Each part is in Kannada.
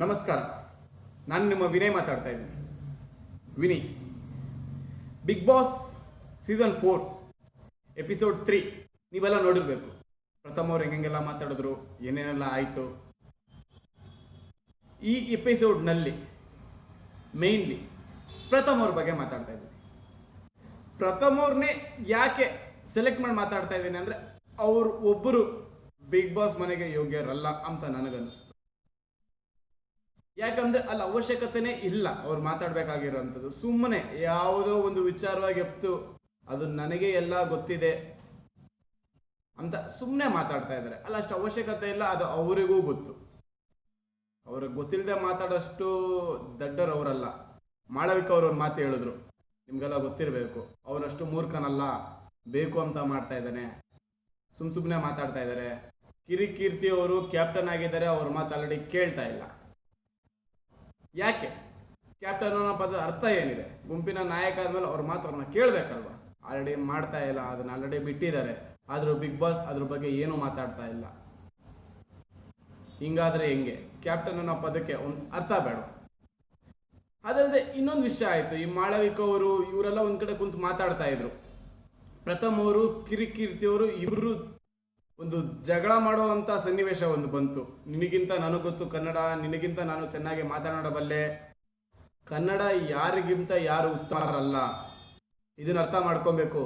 ನಮಸ್ಕಾರ. ನಾನು ನಿಮ್ಮ ವಿನಯ್ ಮಾತಾಡ್ತಾ ಇದ್ದೀನಿ. ವಿನಿ, ಬಿಗ್ ಬಾಸ್ ಸೀಸನ್ 4 ಎಪಿಸೋಡ್ 3 ನೀವೆಲ್ಲ ನೋಡಿರಬೇಕು. ಪ್ರಥಮ್ ಅವ್ರು ಹೆಂಗೆಲ್ಲ ಮಾತಾಡಿದ್ರು, ಏನೇನೆಲ್ಲ ಆಯಿತು. ಈ ಎಪಿಸೋಡ್ನಲ್ಲಿ ಮೇಯ್ನ್ಲಿ ಪ್ರಥಮ್ ಅವ್ರ ಬಗ್ಗೆ ಮಾತಾಡ್ತಾ ಇದ್ದೀನಿ. ಪ್ರಥಮ್ ಅವ್ರನ್ನೇ ಯಾಕೆ ಸೆಲೆಕ್ಟ್ ಮಾಡಿ ಮಾತಾಡ್ತಾ ಇದ್ದೀನಿ ಅಂದರೆ, ಅವರು ಒಬ್ಬರು ಬಿಗ್ ಬಾಸ್ ಮನೆಗೆ ಯೋಗ್ಯರಲ್ಲ ಅಂತ ನನಗನ್ನಿಸ್ತು. ಯಾಕಂದ್ರೆ ಅಲ್ಲಿ ಅವಶ್ಯಕತೆನೇ ಇಲ್ಲ ಅವ್ರು ಮಾತಾಡಬೇಕಾಗಿರೋಂಥದ್ದು. ಸುಮ್ಮನೆ ಯಾವುದೋ ಒಂದು ವಿಚಾರವಾಗಿ ಎತ್ತು ಅದು ನನಗೆ ಎಲ್ಲ ಗೊತ್ತಿದೆ ಅಂತ ಸುಮ್ಮನೆ ಮಾತಾಡ್ತಾ ಇದ್ದಾರೆ. ಅಲ್ಲ, ಅಷ್ಟು ಅವಶ್ಯಕತೆ ಇಲ್ಲ, ಅದು ಅವರಿಗೂ ಗೊತ್ತು. ಅವ್ರಿಗೆ ಗೊತ್ತಿಲ್ಲದೆ ಮಾತಾಡೋಷ್ಟು ದಡ್ಡರು ಅವರಲ್ಲ. ಮಾಳವಿಕ ಅವರು ಒಂದು ಮಾತು ಹೇಳಿದ್ರು, ನಿಮಗೆಲ್ಲ ಗೊತ್ತಿರಬೇಕು, ಅವನಷ್ಟು ಮೂರ್ಖನಲ್ಲ, ಬೇಕು ಅಂತ ಮಾಡ್ತಾ ಇದ್ದಾನೆ, ಸುಮ್ಮನೆ ಮಾತಾಡ್ತಾ ಇದ್ದಾರೆ. ಕಿರಿಕೀರ್ತಿ ಅವರು ಕ್ಯಾಪ್ಟನ್ ಆಗಿದ್ದಾರೆ, ಅವ್ರ ಮಾತು ಆಲ್ರೆಡಿ ಕೇಳ್ತಾ ಇಲ್ಲ. ಯಾಕೆ ಕ್ಯಾಪ್ಟನ್ ಅನ್ನೋ ಪದ ಅರ್ಥ ಏನಿದೆ? ಗುಂಪಿನ ನಾಯಕ ಆದ್ಮೇಲೆ ಅವ್ರ ಮಾತು ಅವ್ರನ್ನ ಕೇಳಬೇಕಲ್ವ. ಆಲ್ರೆಡಿ ಮಾಡ್ತಾ ಇಲ್ಲ, ಅದನ್ನ ಆಲ್ರೆಡಿ ಬಿಟ್ಟಿದ್ದಾರೆ. ಆದರೂ ಬಿಗ್ ಬಾಸ್ ಅದ್ರ ಬಗ್ಗೆ ಏನೂ ಮಾತಾಡ್ತಾ ಇಲ್ಲ. ಹಿಂಗಾದ್ರೆ ಹೆಂಗೆ? ಕ್ಯಾಪ್ಟನ್ ಅನ್ನೋ ಪದಕ್ಕೆ ಒಂದು ಅರ್ಥ ಬೇಡ. ಅದಲ್ಲದೆ ಇನ್ನೊಂದು ವಿಷಯ ಆಯಿತು. ಈ ಮಾಳವಿಕ ಅವರು ಇವರೆಲ್ಲ ಒಂದು ಕಡೆ ಕುಂತು ಮಾತಾಡ್ತಾ ಇದ್ರು. ಪ್ರಥಮ್ ಅವರು ಕಿರಿಕೀರ್ತಿಯವರು ಇಬ್ಬರು ಒಂದು ಜಗಳ ಮಾಡುವಂಥ ಸನ್ನಿವೇಶ ಒಂದು ಬಂತು. ನಿನಗಿಂತ ನನಗೆ ಗೊತ್ತು ಕನ್ನಡ, ನಿನಗಿಂತ ನಾನು ಚೆನ್ನಾಗಿ ಮಾತನಾಡಬಲ್ಲೆ, ಕನ್ನಡ ಯಾರಿಗಿಂತ ಯಾರು ಉತ್ತಮರಲ್ಲ, ಇದನ್ನ ಅರ್ಥ ಮಾಡ್ಕೊಬೇಕು.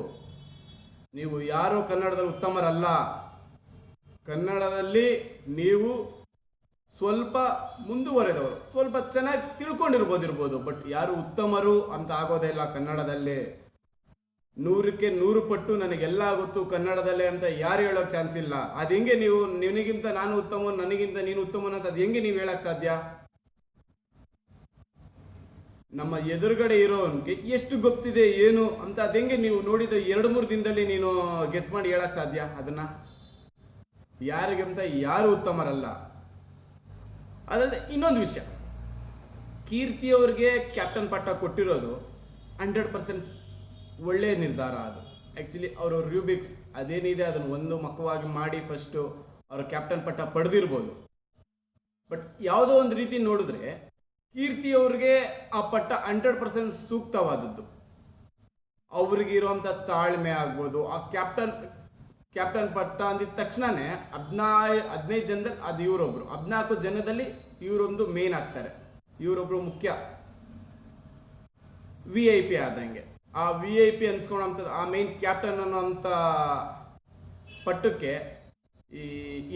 ನೀವು ಯಾರು ಕನ್ನಡದಲ್ಲಿ ಉತ್ತಮರಲ್ಲ. ಕನ್ನಡದಲ್ಲಿ ನೀವು ಸ್ವಲ್ಪ ಮುಂದುವರೆದವರು, ಸ್ವಲ್ಪ ಚೆನ್ನಾಗಿ ತಿಳ್ಕೊಂಡಿರ್ಬೋದು, ಬಟ್ ಯಾರು ಉತ್ತಮರು ಅಂತ ಆಗೋದೇ ಇಲ್ಲ ಕನ್ನಡದಲ್ಲಿ. 100ಕ್ಕೆ 100 ಪಟ್ಟು ನನಗೆಲ್ಲ ಗೊತ್ತು ಕನ್ನಡದಲ್ಲೇ ಅಂತ ಯಾರು ಹೇಳೋಕೆ ಚಾನ್ಸ್ ಇಲ್ಲ. ಅದು ಹೆಂಗೆ ನೀವು ನಿನಗಿಂತ ನಾನು ಉತ್ತಮ, ನನಗಿಂತ ನೀನು ಉತ್ತಮನ ಅಂತ ಅದು ಹೆಂಗೆ ನೀವು ಹೇಳಕ್ ಸಾಧ್ಯ? ನಮ್ಮ ಎದುರುಗಡೆ ಇರೋನ್ಗೆ ಎಷ್ಟು ಗೊತ್ತಿದೆ ಏನು ಅಂತ ಅದು ಹೆಂಗೆ ನೀವು ನೋಡಿದ 2-3 ದಿನದಲ್ಲಿ ನೀನು ಗೆಸ್ ಮಾಡಿ ಹೇಳಕ್ ಸಾಧ್ಯ? ಅದನ್ನ ಯಾರಿಗಂತ ಯಾರು ಉತ್ತಮರಲ್ಲ. ಅದಲ್ಲದೆ ಇನ್ನೊಂದು ವಿಷಯ, ಕೀರ್ತಿಯವ್ರಿಗೆ ಕ್ಯಾಪ್ಟನ್ ಪಟ್ಟ ಕೊಟ್ಟಿರೋದು 100% ಒಳ್ಳೆಯ ನಿರ್ಧಾರ. ಅದು ಆ್ಯಕ್ಚುಲಿ ಅವರು ರೂಬಿಕ್ಸ್ ಅದೇನಿದೆ ಅದನ್ನು ಒಂದು ಮಕ್ಕವಾಗಿ ಮಾಡಿ ಫಸ್ಟು ಅವರು ಕ್ಯಾಪ್ಟನ್ ಪಟ್ಟ ಪಡೆದಿರ್ಬೋದು. ಬಟ್ ಯಾವುದೋ ಒಂದು ರೀತಿ ನೋಡಿದ್ರೆ ಕೀರ್ತಿಯವ್ರಿಗೆ ಆ ಪಟ್ಟ 100% ಸೂಕ್ತವಾದದ್ದು. ಅವ್ರಿಗಿರುವಂಥ ತಾಳ್ಮೆ ಆಗ್ಬೋದು. ಆ ಕ್ಯಾಪ್ಟನ್ ಪಟ್ಟ ಅಂದಿದ ತಕ್ಷಣವೇ 15 ಜನದಲ್ಲಿ ಅದು ಇವರೊಬ್ರು, 14 ಜನದಲ್ಲಿ ಇವರೊಂದು ಮೇನ್ ಆಗ್ತಾರೆ. ಇವರೊಬ್ರು ಮುಖ್ಯ VIP ಆದಂಗೆ. ಆ VIP ಅನ್ಸ್ಕೊಳ್ಳೋಂಥದ್ದು ಆ ಮೇನ್ ಕ್ಯಾಪ್ಟನ್ ಅನ್ನೋಂಥ ಪಟ್ಟಕ್ಕೆ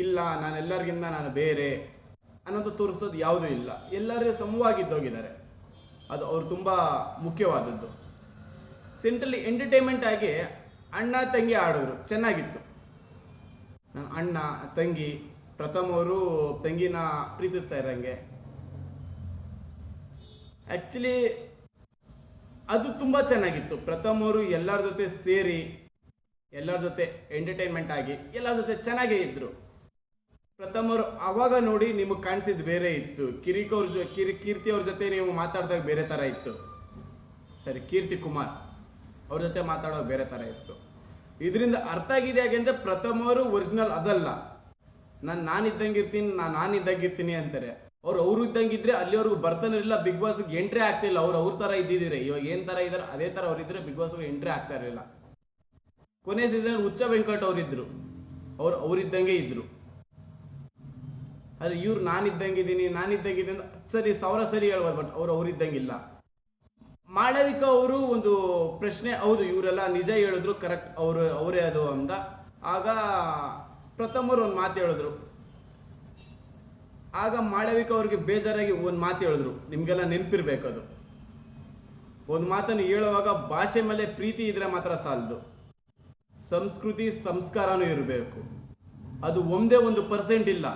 ಇಲ್ಲ ನಾನೆಲ್ಲರಿಗಿಂತ ನಾನು ಬೇರೆ ಅನ್ನೋದು ತೋರಿಸೋದು ಯಾವುದೂ ಇಲ್ಲ. ಎಲ್ಲರೂ ಸಮವಾಗಿದ್ದೋಗಿದ್ದಾರೆ. ಅದು ಅವ್ರು ತುಂಬ ಮುಖ್ಯವಾದದ್ದು. ಸೆಂಟ್ರಲ್ಲಿ ಎಂಟರ್ಟೈನ್ಮೆಂಟ್ ಆಗಿ ಅಣ್ಣ ತಂಗಿ ಆಡಿದ್ರು, ಚೆನ್ನಾಗಿತ್ತು. ನನ್ನ ಅಣ್ಣ ತಂಗಿ, ಪ್ರಥಮ್ ಅವರು ತಂಗಿನ ಪ್ರೀತಿಸ್ತಾ ಇರೋಂಗೆ. ಆ್ಯಕ್ಚುಲಿ ಅದು ತುಂಬ ಚೆನ್ನಾಗಿತ್ತು. ಪ್ರಥಮ್ ಅವರು ಎಲ್ಲರ ಜೊತೆ ಸೇರಿ, ಎಲ್ಲರ ಜೊತೆ ಎಂಟರ್ಟೈನ್ಮೆಂಟ್ ಆಗಿ, ಎಲ್ಲರ ಜೊತೆ ಚೆನ್ನಾಗೇ ಇದ್ದರು. ಪ್ರಥಮ್ ಅವರು ಆವಾಗ ನೋಡಿ ನಿಮಗೆ ಕಾಣಿಸಿದ್ದು ಬೇರೆ ಇತ್ತು. ಕೀರ್ತಿ ಅವ್ರ ಜೊತೆ ನೀವು ಮಾತಾಡಿದಾಗ ಬೇರೆ ಥರ ಇತ್ತು. ಸರಿ, ಕೀರ್ತಿ ಕುಮಾರ್ ಅವ್ರ ಜೊತೆ ಮಾತಾಡೋದು ಬೇರೆ ಥರ ಇತ್ತು. ಇದರಿಂದ ಅರ್ಥ ಆಗಿದೆ ಹೇಗೆ ಅಂದರೆ, ಪ್ರಥಮ್ ಅವರು ಒರಿಜಿನಲ್ ಅದಲ್ಲ. ನಾನಿದ್ದಂಗಿರ್ತೀನಿ, ನಾನಿದ್ದಂಗಿರ್ತೀನಿ ಅಂತಾರೆ. ಅವ್ರು ಇದ್ದಂಗಿದ್ರೆ ಅಲ್ಲಿವರೆಗೂ ಬರ್ತಾನೆ ಇಲ್ಲ, ಬಿಗ್ ಬಾಸ್ಗೆ ಎಂಟ್ರಿ ಆಗ್ತಿಲ್ಲ. ಅವ್ರ ಥರ ಇದ್ದಿದ್ದೀರಿ. ಇವಾಗ ಏನು ಥರ ಇದ್ದಾರೆ ಅದೇ ಥರ ಅವರಿದ್ರೆ ಬಿಗ್ ಬಾಸ್ಗೆ ಎಂಟ್ರಿ ಆಗ್ತಾ ಇರಲಿಲ್ಲ. ಕೊನೆ ಸೀಸನ್ ಹುಚ್ಚ ವೆಂಕಟ್ ಅವರಿದ್ದರು, ಅವರಿದ್ದಂಗೆ ಇದ್ದರು. ಆದರೆ ಇವ್ರು ನಾನಿದ್ದಂಗಿದ್ದೀನಿ ಅಂತ ಸರಿ ಸರಿ ಹೇಳ್ಬೋದು, ಬಟ್ ಅವರಿದ್ದಂಗಿಲ್ಲ. ಮಾಳವಿಕ ಅವರು ಒಂದು ಪ್ರಶ್ನೆ, ಹೌದು ಇವರೆಲ್ಲ ನಿಜ ಹೇಳಿದ್ರು, ಕರೆಕ್ಟ್ ಅವರೇ ಅದು ಅಂತ. ಆಗ ಪ್ರಥಮ್ ಅವರು ಒಂದು ಮಾತು ಹೇಳಿದ್ರು. ಆಗ ಮಾಳವಿಕ ಅವ್ರಿಗೆ ಬೇಜಾರಾಗಿ ಒಂದು ಮಾತು ಹೇಳಿದ್ರು, ನಿಮಗೆಲ್ಲ ನೆನಪಿರ್ಬೇಕದು. ಒಂದು ಮಾತನ್ನು ಹೇಳುವಾಗ ಭಾಷೆ ಮೇಲೆ ಪ್ರೀತಿ ಇದ್ರೆ ಮಾತ್ರ ಸಾಲದು, ಸಂಸ್ಕೃತಿ ಸಂಸ್ಕಾರನೂ ಇರಬೇಕು. ಅದು ಒಂದೇ 1% ಇಲ್ಲ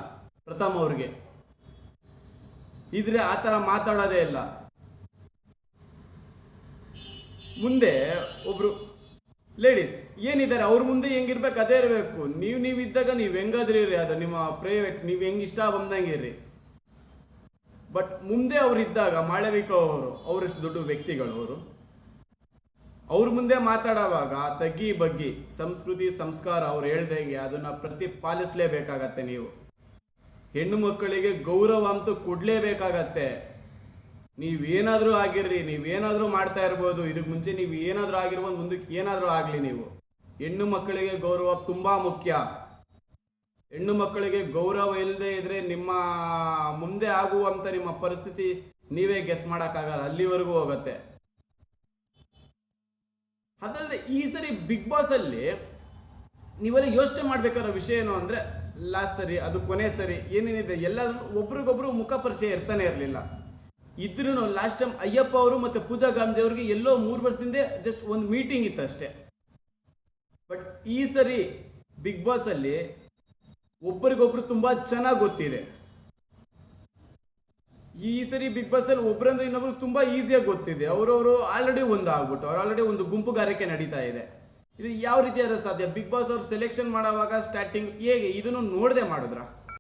ಪ್ರಥಮ್ ಅವ್ರಿಗೆ. ಇದ್ರೆ ಆ ಥರ ಮಾತಾಡೋದೇ ಇಲ್ಲ. ಮುಂದೆ ಒಬ್ರು ಲೇಡೀಸ್ ಏನಿದ್ದಾರೆ ಅವ್ರ ಮುಂದೆ ಹೆಂಗಿರ್ಬೇಕು ಅದೇ ಇರಬೇಕು. ನೀವಿದ್ದಾಗ ನೀವು ಹೆಂಗಾದ್ರಿ ಇರ್ರಿ, ಅದು ನಿಮ್ಮ ಪ್ರೈವೇಟ್, ನೀವು ಹೆಂಗೆ ಇಷ್ಟ ಬಂದಂಗೆ ಇರ್ರಿ. ಬಟ್ ಮುಂದೆ ಅವರಿದ್ದಾಗ ಮಾಳವಿಕ ಅವರಷ್ಟು ದೊಡ್ಡ ವ್ಯಕ್ತಿಗಳು ಅವ್ರ ಮುಂದೆ ಮಾತಾಡೋವಾಗ ತಗ್ಗಿ ಬಗ್ಗಿ ಸಂಸ್ಕೃತಿ ಸಂಸ್ಕಾರ ಅವ್ರು ಹೇಳ್ದಂಗೆ ಅದನ್ನ ಪ್ರತಿಪಾಲಿಸಲೇಬೇಕಾಗತ್ತೆ ನೀವು. ಹೆಣ್ಣು ಮಕ್ಕಳಿಗೆ ಗೌರವ ಅಂತೂ ಕೊಡಲೇಬೇಕಾಗತ್ತೆ. ನೀವೇನಾದರೂ ಆಗಿರ್ರಿ, ನೀವೇನಾದರೂ ಮಾಡ್ತಾ ಇರ್ಬೋದು, ಇದಕ್ಕೆ ಮುಂಚೆ ನೀವು ಏನಾದರೂ ಆಗಿರ್ಬೋದು, ಮುಂದಕ್ಕೆ ಏನಾದರೂ ಆಗಲಿ, ನೀವು ಹೆಣ್ಣು ಮಕ್ಕಳಿಗೆ ಗೌರವ ತುಂಬ ಮುಖ್ಯ. ಹೆಣ್ಣು ಮಕ್ಕಳಿಗೆ ಗೌರವ ಇಲ್ಲದೆ ಇದ್ರೆ ನಿಮ್ಮ ಮುಂದೆ ಆಗುವಂಥ ನಿಮ್ಮ ಪರಿಸ್ಥಿತಿ ನೀವೇ ಗೆಸ್ ಮಾಡೋಕ್ಕಾಗಲ್ಲ, ಅಲ್ಲಿವರೆಗೂ ಹೋಗುತ್ತೆ. ಅದಲ್ಲದೆ ಈ ಸರಿ ಬಿಗ್ ಬಾಸ್ ಅಲ್ಲಿ ನೀವೆಲ್ಲ ಯೋಚನೆ ಮಾಡ್ಬೇಕಾದ ವಿಷಯ ಏನು ಅಂದರೆ, ಲಾಸ್ಟ್ ಸರಿ ಅದು ಕೊನೆ ಸರಿ ಏನೇನಿದೆ ಎಲ್ಲಾದ್ರೂ ಒಬ್ರಿಗೊಬ್ರು ಮುಖ ಪರಿಚಯ ಇರ್ತಾನೆ ಇರಲಿಲ್ಲ. ಇದ್ರೂ ಲಾಸ್ಟ್ ಟೈಮ್ ಅಯ್ಯಪ್ಪ ಅವರು ಮತ್ತು ಪೂಜಾ ಗಾಂಧಿ ಅವ್ರಿಗೆ ಎಲ್ಲೋ 3 ವರ್ಷದಿಂದ ಜಸ್ಟ್ ಒಂದು ಮೀಟಿಂಗ್ ಇತ್ತು ಅಷ್ಟೇ. ಬಟ್ ಈ ಸರಿ ಬಿಗ್ ಬಾಸ್ ಅಲ್ಲಿ ಒಬ್ಬರಿಗೊಬ್ರು ತುಂಬಾ ಚೆನ್ನಾಗಿ ಗೊತ್ತಿದೆ. ಈ ಸರಿ ಬಿಗ್ ಬಾಸ್ ಅಲ್ಲಿ ಒಬ್ರಂದ್ರೆ ಇನ್ನೊಬ್ರು ತುಂಬಾ ಈಸಿಯಾಗಿ ಗೊತ್ತಿದೆ. ಅವರವರು ಆಲ್ರೆಡಿ ಒಂದು ಆಗ್ಬಿಟ್ಟು ಅವ್ರು ಆಲ್ರೆಡಿ ಒಂದು ಗುಂಪುಗಾರಿಕೆ ನಡೀತಾ ಇದೆ. ಇದು ಯಾವ ರೀತಿ ಆದ್ರೆ ಸಾಧ್ಯ? ಬಿಗ್ ಬಾಸ್ ಅವ್ರು ಸೆಲೆಕ್ಷನ್ ಮಾಡುವಾಗ ಸ್ಟಾರ್ಟಿಂಗ್ ಹೇಗೆ ಇದನ್ನು ನೋಡದೆ ಮಾಡಿದ್ರ?